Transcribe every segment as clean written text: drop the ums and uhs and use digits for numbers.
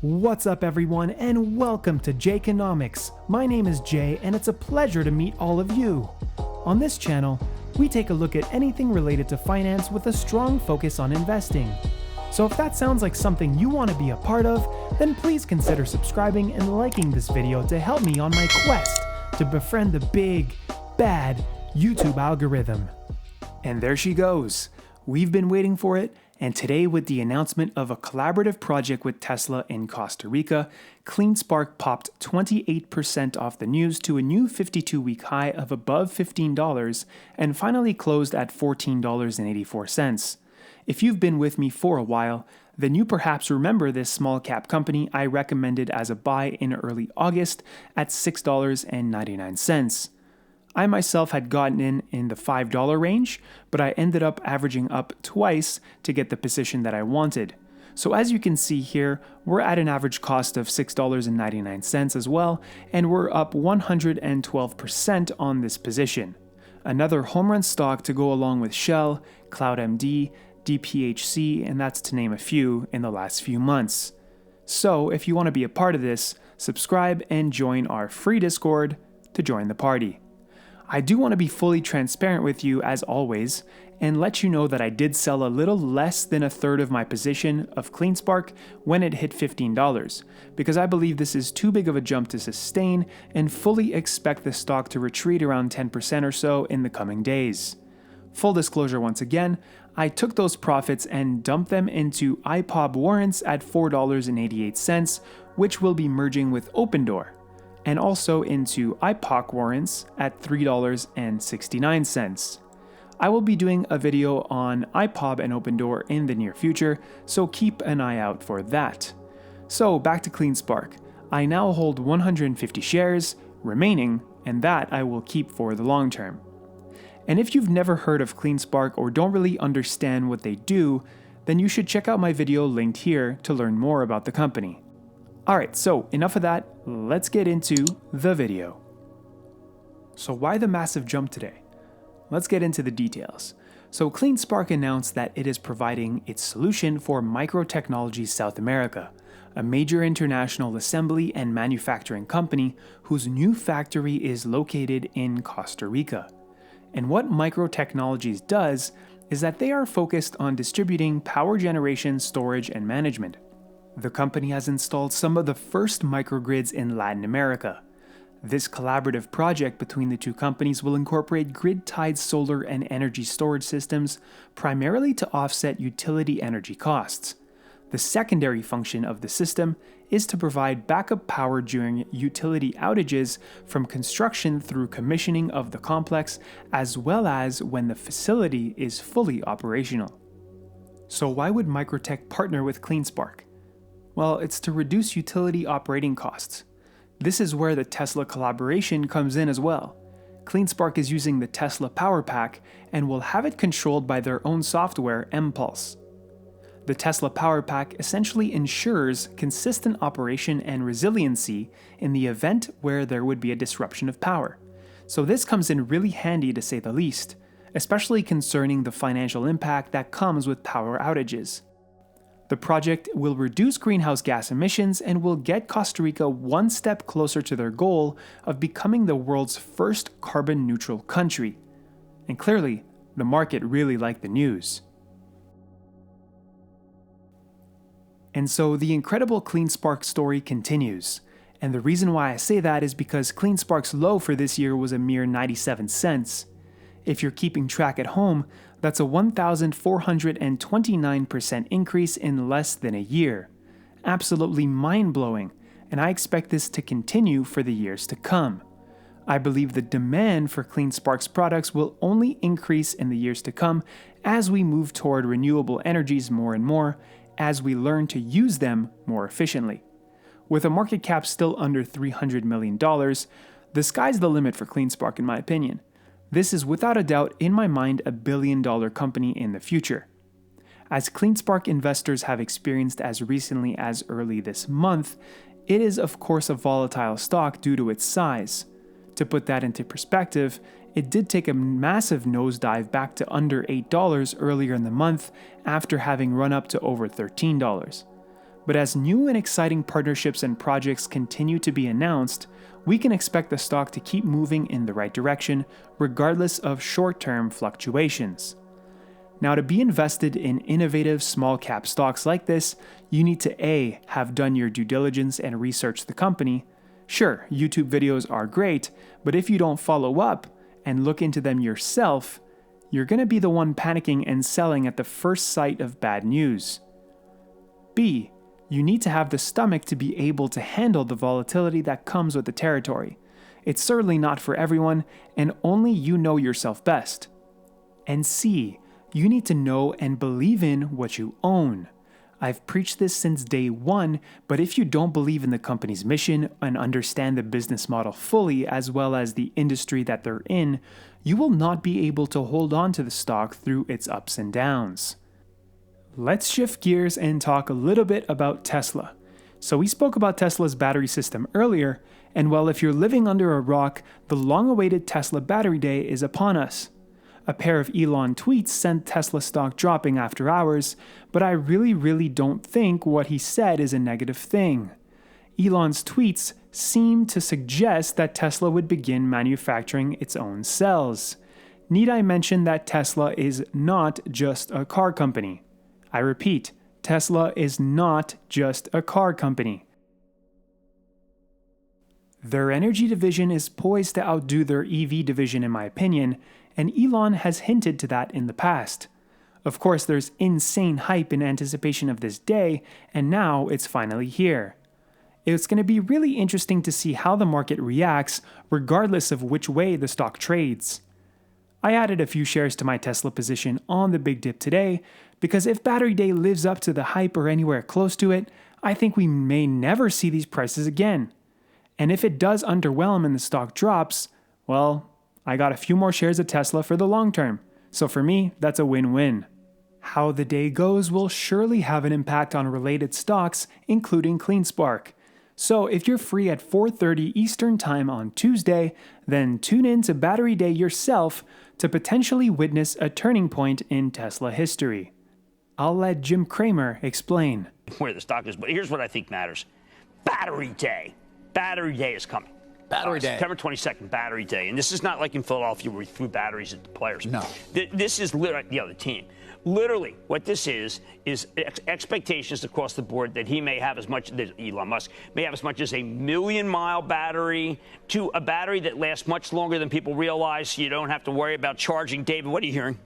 What's up everyone, and welcome to Jayconomics. My name is Jay and it's a pleasure to meet all of you. On this channel, we take a look at anything related to finance with a strong focus on investing. So if that sounds like something you want to be a part of, then please consider subscribing and liking this video to help me on my quest to befriend the big, bad YouTube algorithm. And there she goes. We've been waiting for it. And today, with the announcement of a collaborative project with Tesla in Costa Rica, CleanSpark popped 28% off the news to a new 52-week high of above $15 and finally closed at $14.84. If you've been with me for a while, then you perhaps remember this small cap company I recommended as a buy in early August at $6.99. I myself had gotten in the $5 range, but I ended up averaging up twice to get the position that I wanted. So as you can see here, we're at an average cost of $6.99 as well, and we're up 112% on this position. Another home run stock to go along with Shell, CloudMD, DPHC, and that's to name a few in the last few months. So if you want to be a part of this, subscribe and join our free Discord to join the party. I do want to be fully transparent with you as always and let you know that I did sell a little less than a third of my position of CleanSpark when it hit $15 because I believe this is too big of a jump to sustain and fully expect the stock to retreat around 10% or so in the coming days. Full disclosure once again, I took those profits and dumped them into IPOB warrants at $4.88, which will be merging with Opendoor, and also into IPOC warrants at $3.69. I will be doing a video on IPOB and Opendoor in the near future, so keep an eye out for that. So back to CleanSpark. I now hold 150 shares remaining, and that I will keep for the long term. And if you've never heard of CleanSpark or don't really understand what they do, then you should check out my video linked here to learn more about the company. Alright, so enough of that, let's get into the video. So why the massive jump today? Let's get into the details. So CleanSpark announced that it is providing its solution for Microtech South America, a major international assembly and manufacturing company whose new factory is located in Costa Rica. And what Microtech does is that they are focused on distributing power generation, storage, and management. The company has installed some of the first microgrids in Latin America. This collaborative project between the two companies will incorporate grid-tied solar and energy storage systems, primarily to offset utility energy costs. The secondary function of the system is to provide backup power during utility outages from construction through commissioning of the complex, as well as when the facility is fully operational. So why would Microtech partner with CleanSpark? Well, it's to reduce utility operating costs. This is where the Tesla collaboration comes in as well. CleanSpark is using the Tesla Power Pack and will have it controlled by their own software, mPulse. The Tesla Power Pack essentially ensures consistent operation and resiliency in the event where there would be a disruption of power. So this comes in really handy to say the least, especially concerning the financial impact that comes with power outages. The project will reduce greenhouse gas emissions and will get Costa Rica one step closer to their goal of becoming the world's first carbon neutral country. And clearly, the market really liked the news. And so the incredible CleanSpark story continues. And the reason why I say that is because CleanSpark's low for this year was a mere 97 cents. If you're keeping track at home, that's a 1,429% increase in less than a year. Absolutely mind-blowing, and I expect this to continue for the years to come. I believe the demand for CleanSpark's products will only increase in the years to come as we move toward renewable energies more and more, as we learn to use them more efficiently. With a market cap still under $300 million, the sky's the limit for CleanSpark in my opinion. This is without a doubt in my mind a billion-dollar company in the future. As CleanSpark investors have experienced as recently as early this month, it is of course a volatile stock due to its size. To put that into perspective, it did take a massive nosedive back to under $8 earlier in the month after having run up to over $13. but as new and exciting partnerships and projects continue to be announced, we can expect the stock to keep moving in the right direction, regardless of short-term fluctuations. Now, to be invested in innovative small-cap stocks like this, you need to A, have done your due diligence and research the company. Sure, YouTube videos are great, but if you don't follow up and look into them yourself, you're going to be the one panicking and selling at the first sight of bad news. B, you need to have the stomach to be able to handle the volatility that comes with the territory. It's certainly not for everyone, and only you know yourself best. And C, you need to know and believe in what you own. I've preached this since day one, but if you don't believe in the company's mission and understand the business model fully as well as the industry that they're in, you will not be able to hold on to the stock through its ups and downs. Let's shift gears and talk a little bit about Tesla. So we spoke about Tesla's battery system earlier, and well, if you're living under a rock, the long-awaited Tesla Battery Day is upon us. A pair of Elon tweets sent Tesla stock dropping after hours, but I really don't think what he said is a negative thing. Elon's tweets seem to suggest that Tesla would begin manufacturing its own cells. Need I mention that Tesla is not just a car company? I repeat, Tesla is not just a car company. Their energy division is poised to outdo their EV division in my opinion, and Elon has hinted to that in the past. Of course, there's insane hype in anticipation of this day, and now it's finally here. It's going to be really interesting to see how the market reacts, regardless of which way the stock trades. I added a few shares to my Tesla position on the big dip today, because if Battery Day lives up to the hype or anywhere close to it, I think we may never see these prices again. And if it does underwhelm and the stock drops, well, I got a few more shares of Tesla for the long term. So for me, that's a win-win. How the day goes will surely have an impact on related stocks, including CleanSpark. So if you're free at 4:30 Eastern Time on Tuesday, then tune in to Battery Day yourself to potentially witness a turning point in Tesla history. I'll let Jim Cramer explain. Where the stock is, but here's what I think matters. Battery Day. Battery Day is coming. Battery Day. September 22nd, Battery Day. And this is not like in Philadelphia where we threw batteries at the players. No. This is literally the other team. Literally, what this is expectations across the board that he may have as much, that Elon Musk may have as much as a 1,000,000-mile battery to a battery that lasts much longer than people realize. So you don't have to worry about charging. David, what are you hearing?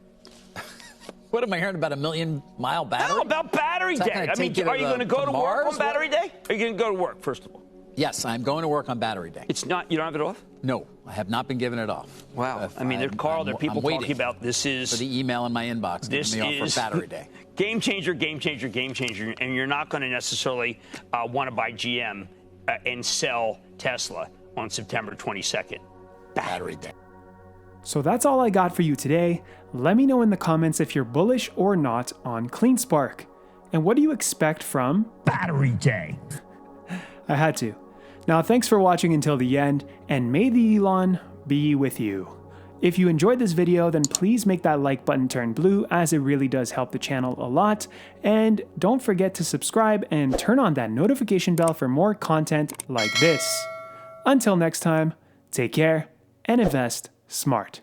What am I hearing about a 1,000,000-mile battery? No, about Battery Day. I mean, are you going to go to work on Battery Day? Are you going to go to work, first of all? Yes, I'm going to work on Battery Day. It's not, you don't have it off? No, I have not been given it off. Wow. I mean, Carl, there are people talking about this is... for the email in my inbox. This me off is for Battery Day. Game changer, and you're not going to necessarily want to buy GM and sell Tesla on September 22nd. Battery Day. So that's all I got for you today. Let me know in the comments if you're bullish or not on CleanSpark. And what do you expect from Battery Day? I had to. Now, thanks for watching until the end, and may the Elon be with you. If you enjoyed this video, then please make that like button turn blue, as it really does help the channel a lot. And don't forget to subscribe and turn on that notification bell for more content like this. Until next time, take care and invest smart.